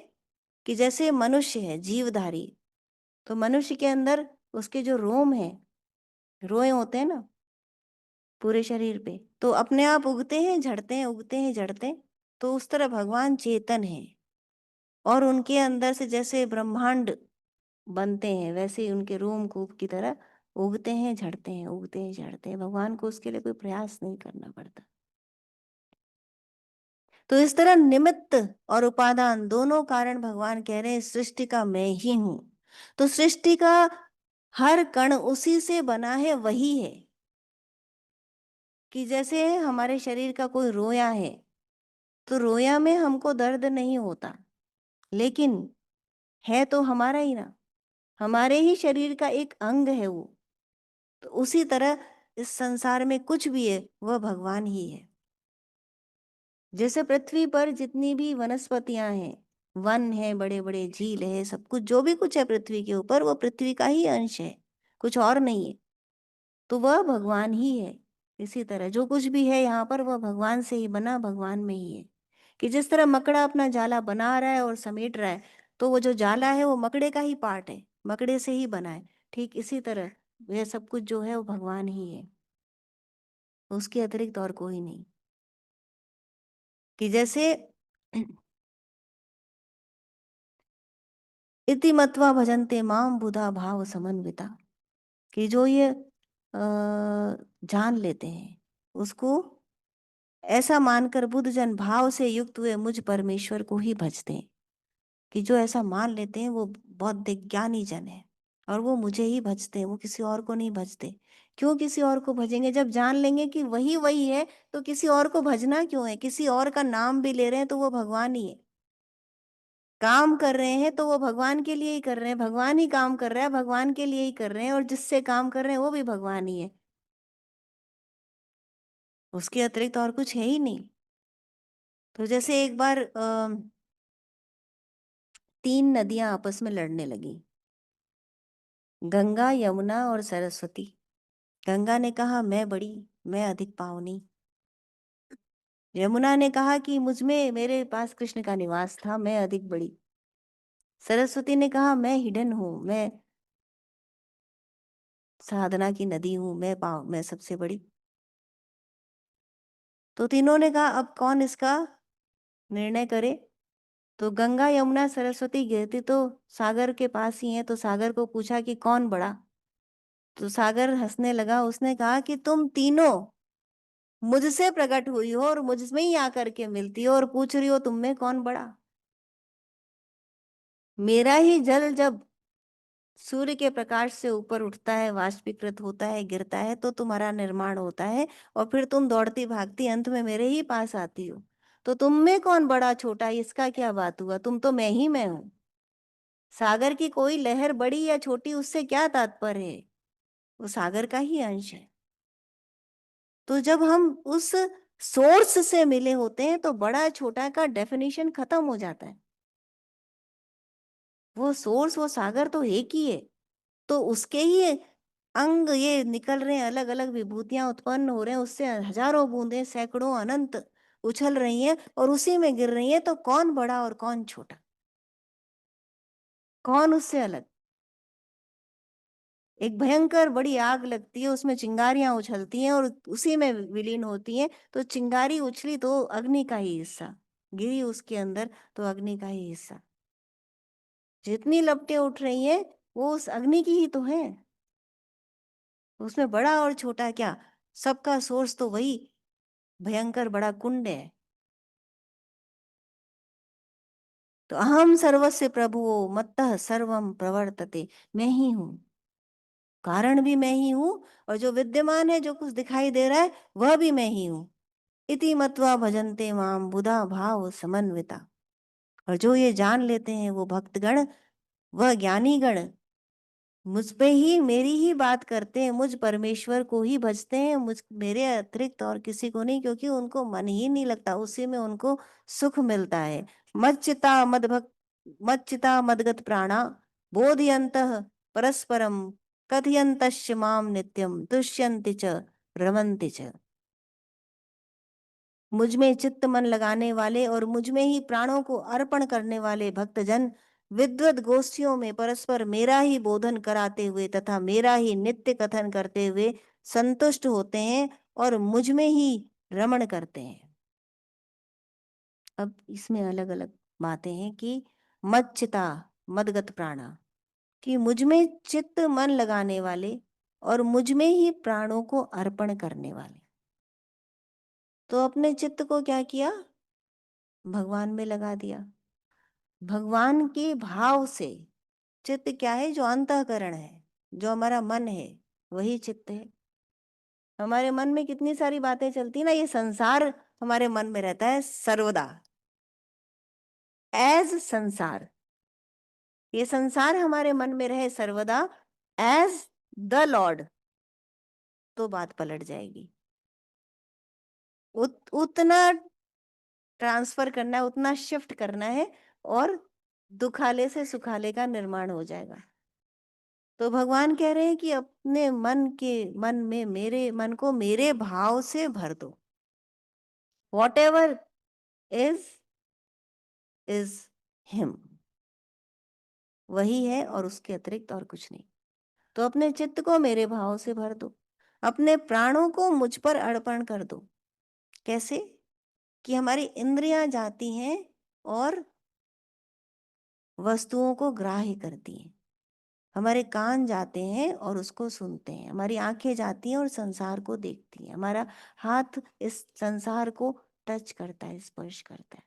कि जैसे मनुष्य है जीवधारी, तो मनुष्य के अंदर उसके जो रोम है, रोए होते हैं ना पूरे शरीर पे, तो अपने आप उगते हैं झड़ते हैं, उगते हैं झड़ते हैं। तो उस तरह भगवान चेतन है, और उनके अंदर से जैसे ब्रह्मांड बनते हैं वैसे ही उनके रोम कूप की तरह उगते हैं झड़ते हैं, उगते हैं झड़ते हैं। भगवान को उसके लिए कोई प्रयास नहीं करना पड़ता। तो इस तरह निमित्त और उपादान दोनों कारण भगवान कह रहे हैं सृष्टि का मैं ही हूं। तो सृष्टि का हर कण उसी से बना है, वही है। कि जैसे हमारे शरीर का कोई रोया है, तो रोया में हमको दर्द नहीं होता, लेकिन है तो हमारा ही ना, हमारे ही शरीर का एक अंग है वो। तो उसी तरह इस संसार में कुछ भी है वह भगवान ही है। जैसे पृथ्वी पर जितनी भी वनस्पतियां हैं, वन है, बड़े बड़े झील है, सब कुछ जो भी कुछ है पृथ्वी के ऊपर, वो पृथ्वी का ही अंश है, कुछ और नहीं है। तो वह भगवान ही है। इसी तरह जो कुछ भी है यहाँ पर वह भगवान से ही बना, भगवान में ही है। कि जिस तरह मकड़ा अपना जाला बना रहा है और समेट रहा है, तो वो जो जाला है वो मकड़े का ही पार्ट है, मकड़े से ही बना है। ठीक इसी तरह यह सब कुछ जो है वो भगवान ही है, उसके अतिरिक्त और कोई नहीं। कि जैसे इति मत्वा भजन्ते माम बुधा भाव समन्विता, कि जो ये जान लेते हैं उसको, ऐसा मानकर बुद्ध जन भाव से युक्त हुए मुझ परमेश्वर को ही भजते हैं। कि जो ऐसा मान लेते हैं वो बहुत ज्ञानी जन है और वो मुझे ही भजते हैं, वो किसी और को नहीं भजते। क्यों किसी और को भजेंगे? जब जान लेंगे कि वही वही है तो किसी और को भजना क्यों है? किसी और का नाम भी ले रहे हैं तो वो भगवान ही है। काम कर रहे हैं तो वो भगवान के लिए ही कर रहे हैं, भगवान ही काम कर रहा है, भगवान के लिए ही कर रहे हैं, और जिससे काम कर रहे हैं वो भी भगवान ही है। उसके अतिरिक्त और कुछ है ही नहीं। तो जैसे एक बार 3 नदियां आपस में लड़ने लगी, गंगा, यमुना और सरस्वती। गंगा ने कहा मैं बड़ी, मैं अधिक पावनी। यमुना ने कहा कि मुझ में, मेरे पास कृष्ण का निवास था, मैं अधिक बड़ी। सरस्वती ने कहा मैं हिडन हूँ, मैं साधना की नदी हूँ, मैं सबसे बड़ी। तो तीनों ने कहा अब कौन इसका निर्णय करे? तो गंगा, यमुना, सरस्वती गिरती तो सागर के पास ही है, तो सागर को पूछा कि कौन बड़ा? तो सागर हंसने लगा, उसने कहा कि तुम तीनों मुझसे प्रकट हुई हो और मुझ में ही आकर के मिलती हो और पूछ रही हो तुम में कौन बड़ा। मेरा ही जल जब सूर्य के प्रकाश से ऊपर उठता है, वाष्पीकृत होता है, गिरता है, तो तुम्हारा निर्माण होता है और फिर तुम दौड़ती भागती अंत में मेरे ही पास आती हो। तो तुम में कौन बड़ा छोटा, इसका क्या बात हुआ? तुम तो मैं ही मैं हूं। सागर की कोई लहर बड़ी या छोटी, उससे क्या तात्पर्य है? वो सागर का ही अंश है। तो जब हम उस सोर्स से मिले होते हैं तो बड़ा छोटा का डेफिनेशन खत्म हो जाता है। वो सोर्स, वो सागर तो एक ही है। तो उसके ही अंग ये निकल रहे हैं, अलग अलग विभूतियां उत्पन्न हो रहे हैं, उससे हजारों बूंदें, सैकड़ों, अनंत उछल रही हैं और उसी में गिर रही हैं। तो कौन बड़ा और कौन छोटा, कौन उससे अलग? एक भयंकर बड़ी आग लगती है, उसमें चिंगारियां उछलती हैं और उसी में विलीन होती हैं। तो चिंगारी उछली तो अग्नि का ही हिस्सा, गिरी उसके अंदर तो अग्नि का ही हिस्सा। जितनी लपटें उठ रही हैं वो उस अग्नि की ही तो है। उसमें बड़ा और छोटा क्या, सबका सोर्स तो वही भयंकर बड़ा कुंड है। तो अहम सर्वस्य प्रभुओ मत्तः सर्वम प्रवर्तते, मैं ही हूं, कारण भी मैं ही हूं, और जो विद्यमान है, जो कुछ दिखाई दे रहा है, वह भी मैं ही हूं। इति मत्वा भजन्ते माम बुधा भाव समन्विता। और जो ये जान लेते हैं वो भक्तगण, वह ज्ञानी गण मुझ पे ही, मेरी ही बात करते हैं, मुझ परमेश्वर को ही भजते हैं, मेरे अतिरिक्त और किसी को नहीं, क्योंकि उनको मन ही नहीं लगता, उसी में उनको सुख मिलता है। मच्चिता मदगत प्राणा बोधयन्तः परस्परम कथयन्तश्च माम नित्यम तुष्यन्ति च रमन्ति च। मुझ में चित्त मन लगाने वाले और मुझ में ही प्राणों को अर्पण करने वाले भक्तजन विद्वत गोष्ठियों में परस्पर मेरा ही बोधन कराते हुए तथा मेरा ही नित्य कथन करते हुए संतुष्ट होते हैं और मुझ में ही रमण करते हैं। अब इसमें अलग अलग बातें हैं कि मच्चिता मदगत प्राणा, कि मुझ में चित्त मन लगाने वाले और मुझ में ही प्राणों को अर्पण करने वाले। तो अपने चित्त को क्या किया? भगवान में लगा दिया। भगवान के भाव से, चित्त क्या है? जो अंतःकरण है, जो हमारा मन है, वही चित्त है। हमारे मन में कितनी सारी बातें चलती है ना, ये संसार हमारे मन में रहता है सर्वदा, एज संसार। ये संसार हमारे मन में रहे सर्वदा एज द लॉर्ड, तो बात पलट जाएगी। उतना ट्रांसफर करना है, उतना शिफ्ट करना है, और दुखाले से सुखाले का निर्माण हो जाएगा। तो भगवान कह रहे हैं कि अपने मन में मेरे मन को मेरे भाव से भर दो। What ever is is him, वही है और उसके अतिरिक्त और कुछ नहीं। तो अपने चित्त को मेरे भाव से भर दो, अपने प्राणों को मुझ पर अर्पण कर दो। कैसे? कि हमारी इंद्रियां जाती हैं और वस्तुओं को ग्राह्य करती हैं, हमारे कान जाते हैं और उसको सुनते हैं, हमारी आंखें जाती हैं और संसार को देखती हैं, हमारा हाथ इस संसार को टच करता है, स्पर्श करता है।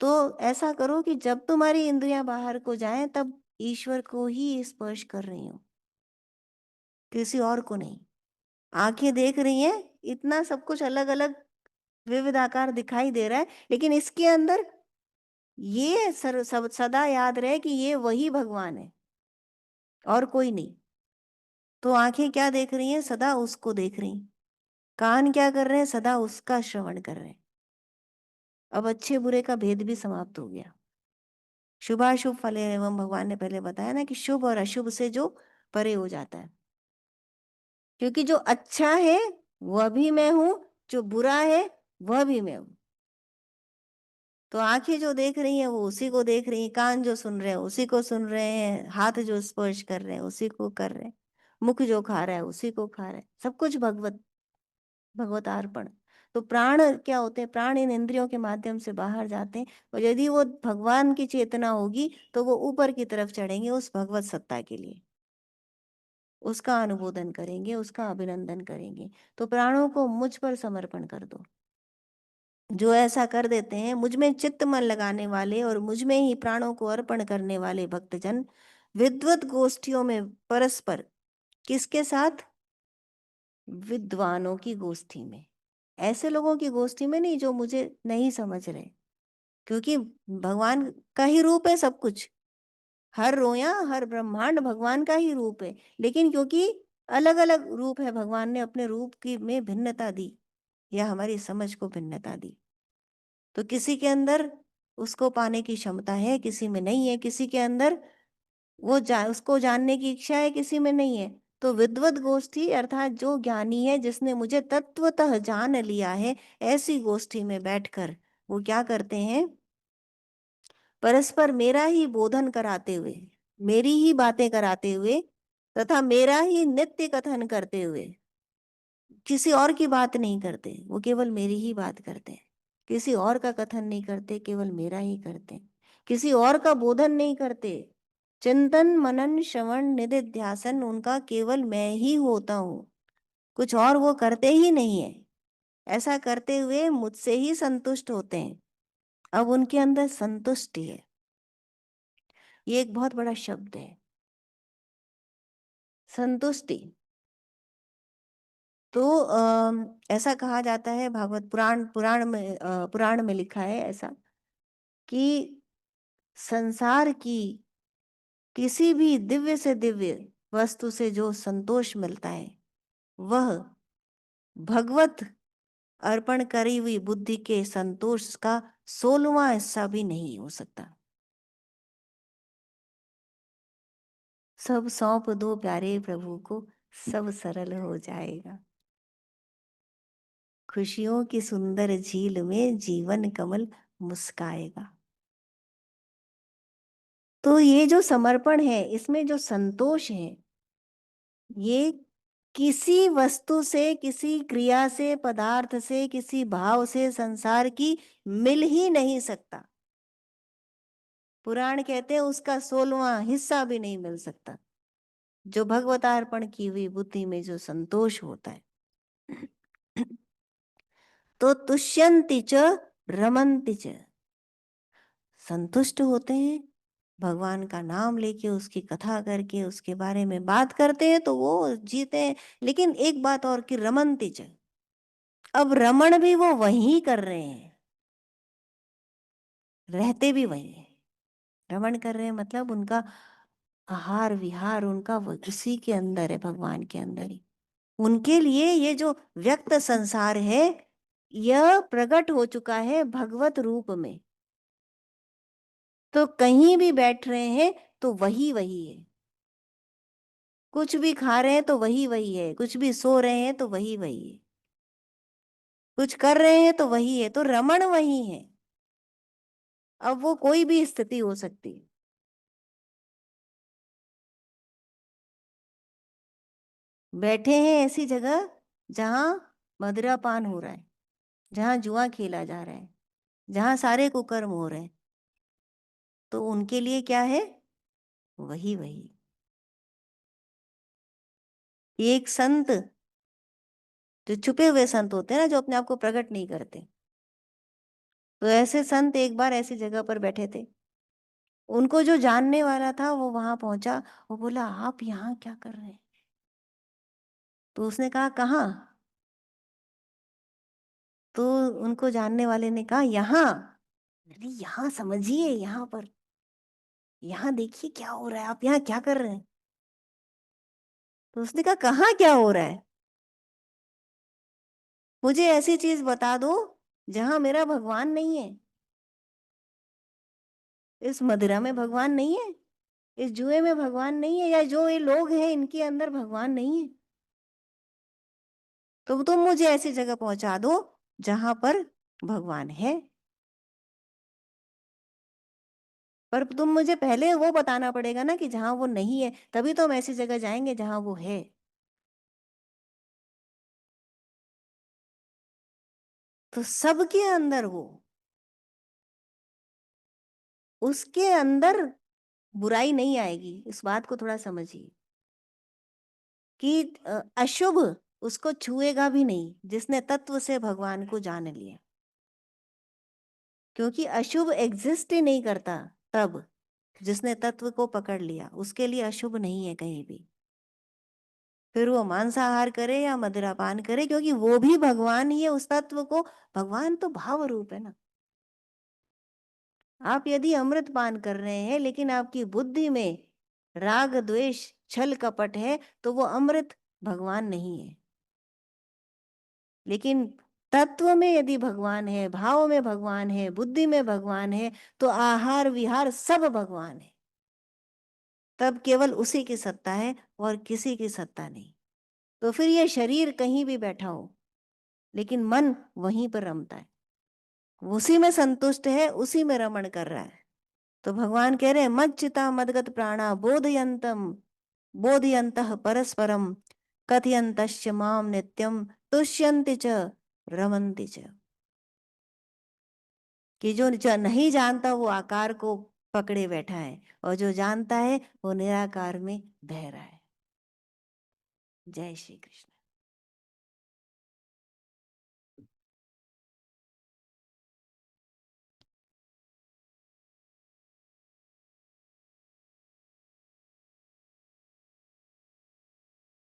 तो ऐसा करो कि जब तुम्हारी इंद्रियां बाहर को जाएं तब ईश्वर को ही स्पर्श कर रही हो, किसी और को नहीं। आंखें देख रही हैं, इतना सब कुछ अलग अलग विविध आकार दिखाई दे रहा है, लेकिन इसके अंदर ये सदा याद रहे कि ये वही भगवान है और कोई नहीं। तो आंखें क्या देख रही हैं? सदा उसको देख रही। कान क्या कर रहे हैं? सदा उसका श्रवण कर रहे हैं। अब अच्छे बुरे का भेद भी समाप्त हो गया। शुभाशुभ फल एवं, भगवान ने पहले बताया ना कि शुभ और अशुभ से जो परे हो जाता है, क्योंकि जो अच्छा है वह भी मैं हूं, जो बुरा है वह भी मैं हूं। तो आंखें जो देख रही हैं वो उसी को देख रही हैं, कान जो सुन रहे हैं उसी को सुन रहे हैं, हाथ जो स्पर्श कर रहे हैं उसी को कर रहे हैं, मुख जो खा रहा है उसी को खा रहा है, सब कुछ भगवतार्पण। तो प्राण क्या होते हैं? प्राण इन इंद्रियों के माध्यम से बाहर जाते हैं, और यदि वो भगवान की चेतना होगी तो वो ऊपर की तरफ चढ़ेंगे उस भगवत सत्ता के लिए, उसका अनुमोदन करेंगे, उसका अभिनंदन करेंगे। तो प्राणों को मुझ पर समर्पण कर दो। जो ऐसा कर देते हैं, मुझ में चित्त मन लगाने वाले और मुझ में ही प्राणों को अर्पण करने वाले भक्तजन विद्वत गोष्ठियों में परस्पर, किसके साथ? विद्वानों की गोष्ठी में। ऐसे लोगों की गोष्ठी में नहीं जो मुझे नहीं समझ रहे, क्योंकि भगवान का ही रूप है सब कुछ। हर रोया हर ब्रह्मांड भगवान का ही रूप है, लेकिन क्योंकि अलग अलग रूप है, भगवान ने अपने रूप की में भिन्नता दी, या हमारी समझ को भिन्नता दी। तो किसी के अंदर उसको पाने की क्षमता है, किसी में नहीं है, किसी के अंदर उसको जानने की इच्छा है, किसी में नहीं है। तो विद्वत गोष्ठी अर्थात जो ज्ञानी है, जिसने मुझे तत्वतः जान लिया है, ऐसी गोष्ठी में बैठकर वो क्या करते हैं? परस्पर मेरा ही बोधन कराते हुए, मेरी ही बातें कराते हुए, तथा मेरा ही नित्य कथन करते हुए, किसी और की बात नहीं करते, वो केवल मेरी ही बात करते हैं। किसी और का कथन नहीं करते, केवल मेरा ही करते हैं। किसी और का बोधन नहीं करते। चिंतन मनन श्रवण निधिध्यासन उनका केवल मैं ही होता हूँ, कुछ और वो करते ही नहीं है। ऐसा करते हुए मुझसे ही संतुष्ट होते हैं। अब उनके अंदर संतुष्टि है, ये एक बहुत बड़ा शब्द है, संतुष्टि। तो ऐसा कहा जाता है, भागवत पुराण में लिखा है ऐसा कि संसार की किसी भी दिव्य से दिव्य वस्तु से जो संतोष मिलता है, वह भगवत अर्पण करी हुई बुद्धि के संतोष का 16वां हिस्सा भी नहीं हो सकता। सब सौंप दो प्यारे प्रभु को, सब सरल हो जाएगा। खुशियों की सुंदर झील में जीवन कमल मुस्काएगा। तो ये जो समर्पण है, इसमें जो संतोष है, ये किसी वस्तु से, किसी क्रिया से, पदार्थ से, किसी भाव से संसार की मिल ही नहीं सकता। पुराण कहते हैं उसका 16वां हिस्सा भी नहीं मिल सकता, जो भगवतार्पण की हुई बुद्धि में जो संतोष होता है। तो तुष्यंति च रमन्ति च, संतुष्ट होते हैं, भगवान का नाम लेके, उसकी कथा करके, उसके बारे में बात करते हैं तो वो जीते हैं। लेकिन एक बात और कि रमन्ति च, अब रमण भी वो वही कर रहे हैं, रहते भी वही हैं। रमण कर रहे हैं मतलब उनका आहार विहार उनका उसी के अंदर है, भगवान के अंदर ही। उनके लिए ये जो व्यक्त संसार है, यह प्रकट हो चुका है भगवत रूप में। तो कहीं भी बैठ रहे हैं तो वही वही है, कुछ भी खा रहे हैं तो वही वही है, कुछ भी सो रहे हैं तो वही वही है, कुछ कर रहे हैं तो वही है। तो रमण वही है। अब वो कोई भी स्थिति हो सकती है। बैठे हैं ऐसी जगह जहां मदिरा पान हो रहा है, जहां जुआ खेला जा रहा है, जहां सारे कुकर्म हो रहे हैं, तो उनके लिए क्या है? वही वही। एक संत, जो छुपे हुए संत होते हैं ना, जो अपने आप को प्रकट नहीं करते, तो ऐसे संत एक बार ऐसी जगह पर बैठे थे, उनको जो जानने वाला था वो वहां पहुंचा। वो बोला, आप यहाँ क्या कर रहे हैं? तो उसने कहा, कहाँ? तो उनको जानने वाले ने कहा, यहाँ। अरे यहाँ समझिए, यहाँ पर, यहाँ देखिए क्या हो रहा है, आप यहाँ क्या कर रहे हैं? तो उसने कहा, कहाँ क्या हो रहा है? मुझे ऐसी चीज बता दो जहां मेरा भगवान नहीं है। इस मदिरा में भगवान नहीं है, इस जुए में भगवान नहीं है, या जो ये लोग हैं इनके अंदर भगवान नहीं है। तो तुम मुझे ऐसी जगह पहुंचा दो जहां पर भगवान है। पर तुम मुझे पहले वो बताना पड़ेगा ना कि जहां वो नहीं है, तभी तो हम ऐसी जगह जाएंगे जहां वो है। तो सबके अंदर वो, उसके अंदर बुराई नहीं आएगी। इस बात को थोड़ा समझिए कि अशुभ उसको छुएगा भी नहीं जिसने तत्व से भगवान को जान लिया। क्योंकि अशुभ एग्जिस्ट ही नहीं करता तब जिसने तत्व को पकड़ लिया, उसके लिए अशुभ नहीं है कहीं भी। फिर वो मांसाहार करे या मदिरापान करे, क्योंकि वो भी भगवान ही है। उस तत्व को, भगवान तो भाव रूप है ना। आप यदि अमृत पान कर रहे हैं लेकिन आपकी बुद्धि में राग द्वेष छल कपट है, तो वो अमृत भगवान नहीं है। लेकिन तत्व में यदि भगवान है, भाव में भगवान है, बुद्धि में भगवान है, तो आहार विहार सब भगवान है। तब केवल उसी की सत्ता है और किसी की सत्ता नहीं। तो फिर ये शरीर कहीं भी बैठा हो, लेकिन मन वहीं पर रमता है, उसी में संतुष्ट है, उसी में रमण कर रहा है। तो भगवान कह रहे हैं, मच्चिता मदगत प्राणा बोधयंतम बोधयंतः परस्परम कथयंतश्च माम नित्यम तुष्यन्ति च रमन्ति च। कि जो नहीं जानता वो आकार को पकड़े बैठा है, और जो जानता है वो निराकार में बह रहा है। जय श्री कृष्ण।